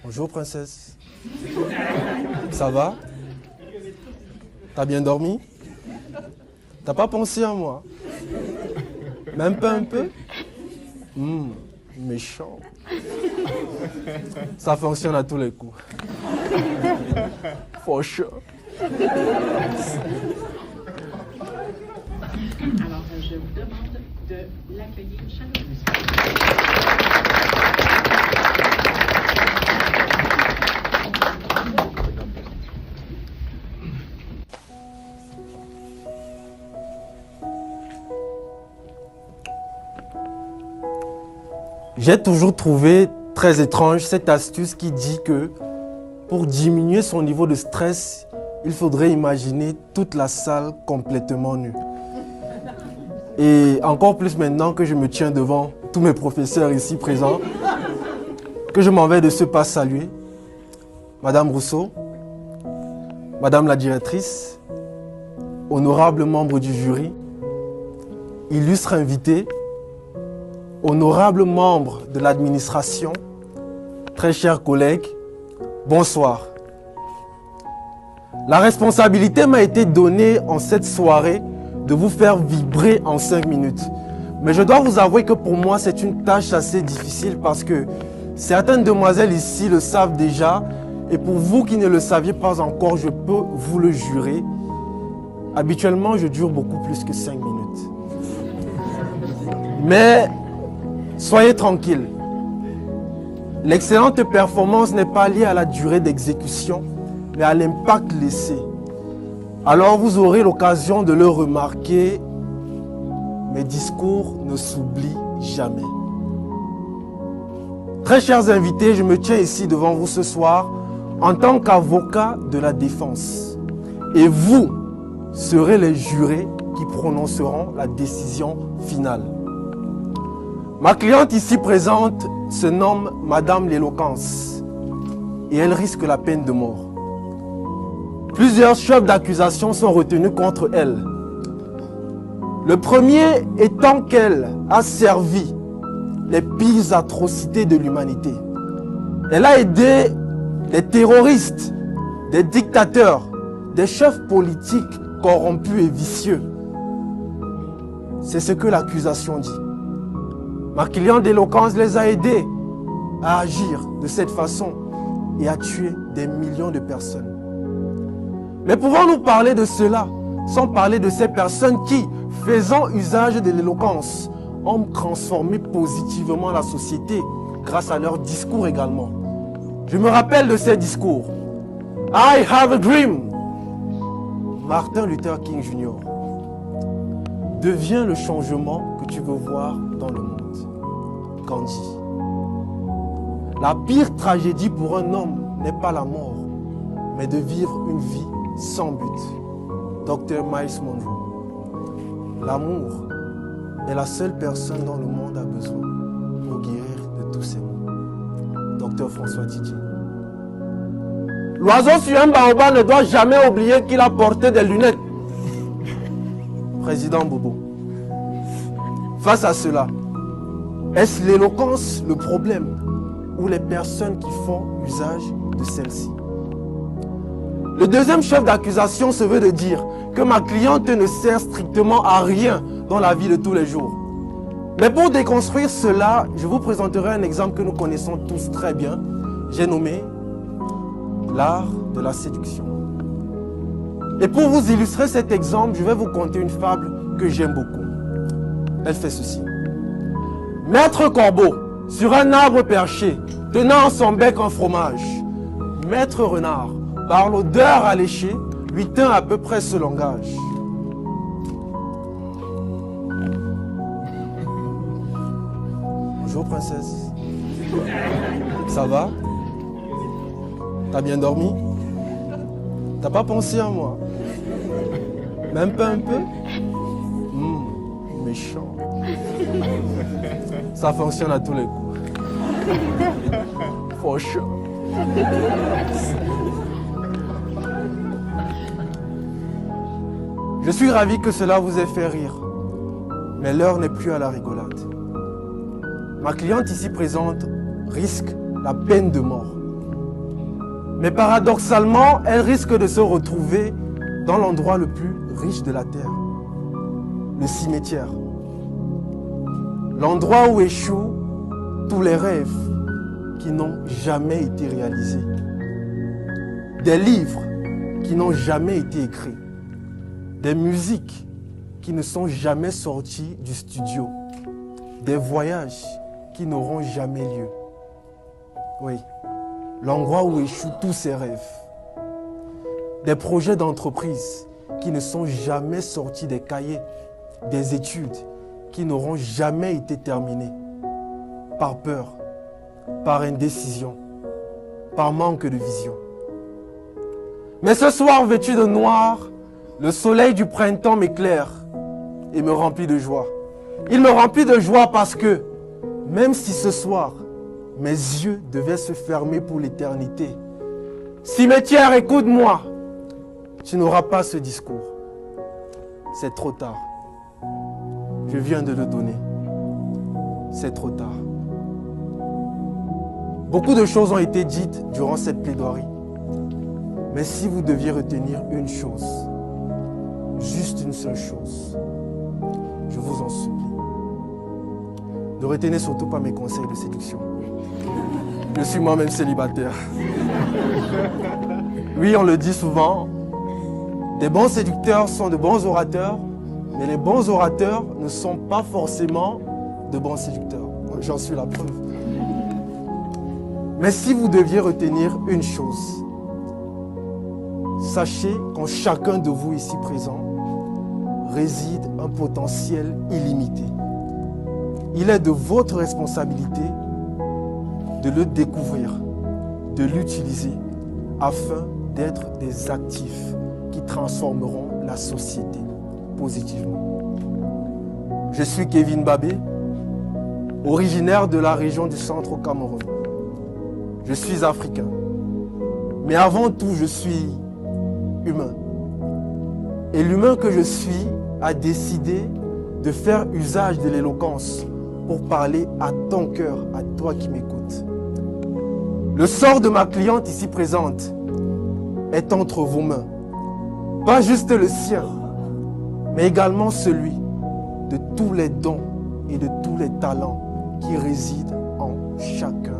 Bonjour princesse. Ça va? T'as bien dormi? T'as pas pensé à moi? Même pas un peu? Méchant. Ça fonctionne à tous les coups. For sure. Alors, je vous demande de l'accueillir chaleureusement. J'ai toujours trouvé très étrange cette astuce qui dit que pour diminuer son niveau de stress, il faudrait imaginer toute la salle complètement nue. Et encore plus maintenant que je me tiens devant tous mes professeurs ici présents, que je m'en vais de ce pas saluer. Madame Rousseau, Madame la directrice, honorables membres du jury, illustres invités, honorables membres de l'administration, très chers collègues, bonsoir. La responsabilité m'a été donnée en cette soirée de vous faire vibrer en 5 minutes. Mais je dois vous avouer que pour moi, c'est une tâche assez difficile parce que certaines demoiselles ici le savent déjà et pour vous qui ne le saviez pas encore, je peux vous le jurer. Habituellement, je dure beaucoup plus que 5 minutes. Mais soyez tranquilles. L'excellente performance n'est pas liée à la durée d'exécution, mais à l'impact laissé. Alors vous aurez l'occasion de le remarquer, mes discours ne s'oublient jamais. Très chers invités, je me tiens ici devant vous ce soir en tant qu'avocat de la défense. Et vous serez les jurés qui prononceront la décision finale. Ma cliente ici présente se nomme Madame l'Éloquence et elle risque la peine de mort. Plusieurs chefs d'accusation sont retenus contre elle. Le premier étant qu'elle a servi les pires atrocités de l'humanité. Elle a aidé des terroristes, des dictateurs, des chefs politiques corrompus et vicieux. C'est ce que l'accusation dit. Ma cliente d'Éloquence les a aidés à agir de cette façon et à tuer des millions de personnes. Mais pouvons-nous parler de cela sans parler de ces personnes qui, faisant usage de l'éloquence, ont transformé positivement la société grâce à leurs discours également. Je me rappelle de ces discours. I have a dream. Martin Luther King Jr. Deviens le changement que tu veux voir dans le monde. Gandhi. La pire tragédie pour un homme n'est pas la mort, mais de vivre une vie sans but. Dr. Miles Monroe. L'amour est la seule personne dont le monde a besoin pour guérir de tous ses maux. Dr. François Didier. L'oiseau sur un baobab ne doit jamais oublier qu'il a porté des lunettes. Président Bobo. Face à cela, est-ce l'éloquence le problème ou les personnes qui font usage de celle-ci? Le deuxième chef d'accusation se veut de dire que ma cliente ne sert strictement à rien dans la vie de tous les jours. Mais pour déconstruire cela, je vous présenterai un exemple que nous connaissons tous très bien. J'ai nommé l'art de la séduction. Et pour vous illustrer cet exemple, je vais vous conter une fable que j'aime beaucoup. Elle fait ceci. Maître Corbeau, sur un arbre perché, tenant en son bec un fromage. Maître Renard, par l'odeur alléchée, lui tint à peu près ce langage. Bonjour princesse. Ça va? T'as bien dormi? T'as pas pensé à moi? Même pas un peu? Méchant. Ça fonctionne à tous les coups. For sure. Je suis ravi que cela vous ait fait rire. Mais l'heure n'est plus à la rigolade. Ma cliente ici présente risque la peine de mort. Mais paradoxalement, elle risque de se retrouver dans l'endroit le plus riche de la terre, le cimetière. L'endroit où échouent tous les rêves qui n'ont jamais été réalisés. Des livres qui n'ont jamais été écrits. Des musiques qui ne sont jamais sorties du studio. Des voyages qui n'auront jamais lieu. Oui, l'endroit où échouent tous ces rêves. Des projets d'entreprise qui ne sont jamais sortis des cahiers, des études qui n'auront jamais été terminées. Par peur, par indécision, par manque de vision. Mais ce soir, vêtu de noir, le soleil du printemps m'éclaire et me remplit de joie. Il me remplit de joie parce que, même si ce soir, mes yeux devaient se fermer pour l'éternité, cimetière, écoute-moi, tu n'auras pas ce discours. C'est trop tard. Je viens de le donner. C'est trop tard. Beaucoup de choses ont été dites durant cette plaidoirie. Mais si vous deviez retenir une chose, juste une seule chose, je vous en supplie, ne retenez surtout pas mes conseils de séduction. Je suis moi-même célibataire. Oui, on le dit souvent, des bons séducteurs sont de bons orateurs, mais les bons orateurs ne sont pas forcément de bons séducteurs. J'en suis la preuve. Mais si vous deviez retenir une chose, sachez qu'en chacun de vous ici présent réside un potentiel illimité. Il est de votre responsabilité de le découvrir, de l'utiliser afin d'être des actifs qui transformeront la société positivement. Je suis Kevin Babé, originaire de la région du centre au Cameroun. Je suis africain, mais avant tout, je suis humain. Et l'humain que je suis a décidé de faire usage de l'éloquence pour parler à ton cœur, à toi qui m'écoutes. Le sort de ma cliente ici présente est entre vos mains. Pas juste le sien, mais également celui de tous les dons et de tous les talents qui résident en chacun